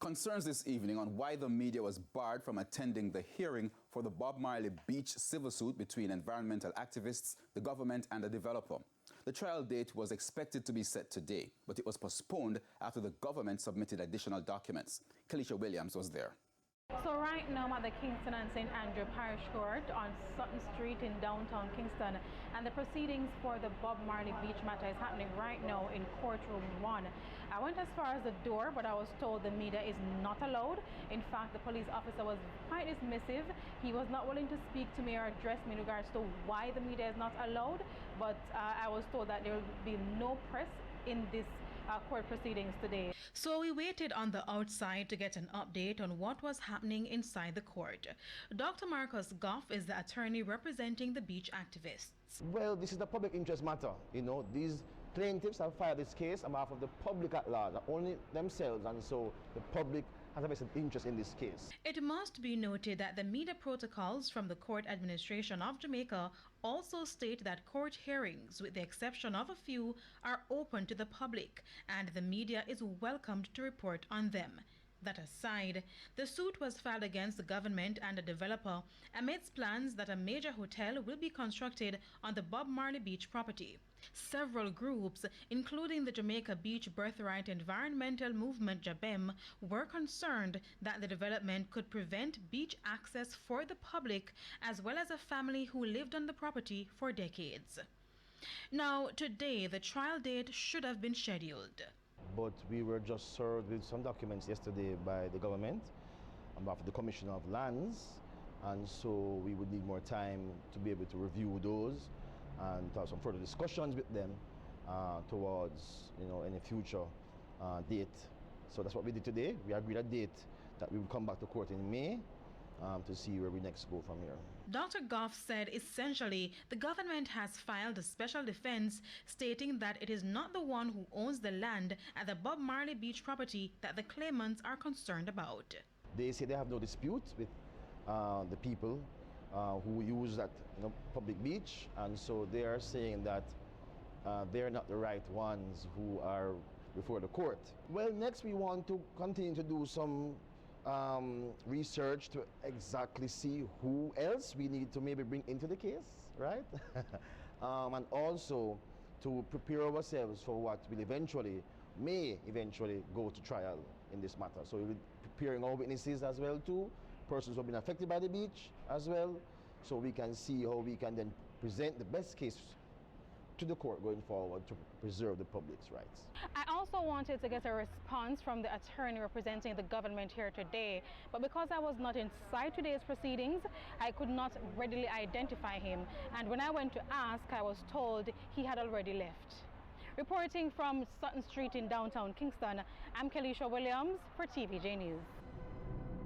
Concerns this evening on why the media was barred from attending the hearing for the Bob Marley beach civil suit between environmental activists, the government and the developer. The trial date was expected to be set today, but it was postponed after the government submitted additional documents. Kalisha Williams was there. So right now I'm at the Kingston and St. Andrew Parish Court on Sutton Street in downtown Kingston, and the proceedings for the Bob Marley beach matter is happening right now in courtroom 1. I went as far as the door, but I was told the media is not allowed. In fact, the police officer was quite dismissive. He was not willing to speak to me or address me in regards to why the media is not allowed, but I was told that there will be no press in this court proceedings today. So we waited on the outside to get an update on what was happening inside the court. Dr. Marcus Goff is the attorney representing the beach activists. Well, this is the public interest matter. You know, these plaintiffs have filed this case on behalf of the public at large, not only themselves, and so the public has a vested interest in this case. It must be noted that the media protocols from the Court Administration of Jamaica also state that court hearings, with the exception of a few, are open to the public, and the media is welcomed to report on them. That aside, the suit was filed against the government and a developer amidst plans that a major hotel will be constructed on the Bob Marley Beach property. Several groups, including the Jamaica Beach Birthright Environmental Movement JABEM, were concerned that the development could prevent beach access for the public as well as a family who lived on the property for decades. Now, today, the trial date should have been scheduled. But we were just served with some documents yesterday by the government on behalf of the Commissioner of Lands, and so we would need more time to be able to review those and to have some further discussions with them towards any future date. So that's what we did today. We agreed a date that we will come back to court in May to see where we next go from here. Dr. Goff said essentially the government has filed a special defense stating that it is not the one who owns the land at the Bob Marley Beach property that the claimants are concerned about. They say they have no dispute with the people who use that public beach, and so they are saying that they're not the right ones who are before the court. Well, next we want to continue to do some research to exactly see who else we need to maybe bring into the case, right? And also to prepare ourselves for what will may eventually go to trial in this matter. So we'll be preparing our witnesses as well too, persons who have been affected by the beach as well, so we can see how we can then present the best case to the court going forward to preserve the public's rights. I also wanted to get a response from the attorney representing the government here today, but because I was not inside today's proceedings, I could not readily identify him, and when I went to ask, I was told he had already left. Reporting from Sutton Street in downtown Kingston, I'm Kalisha Williams for TVJ News.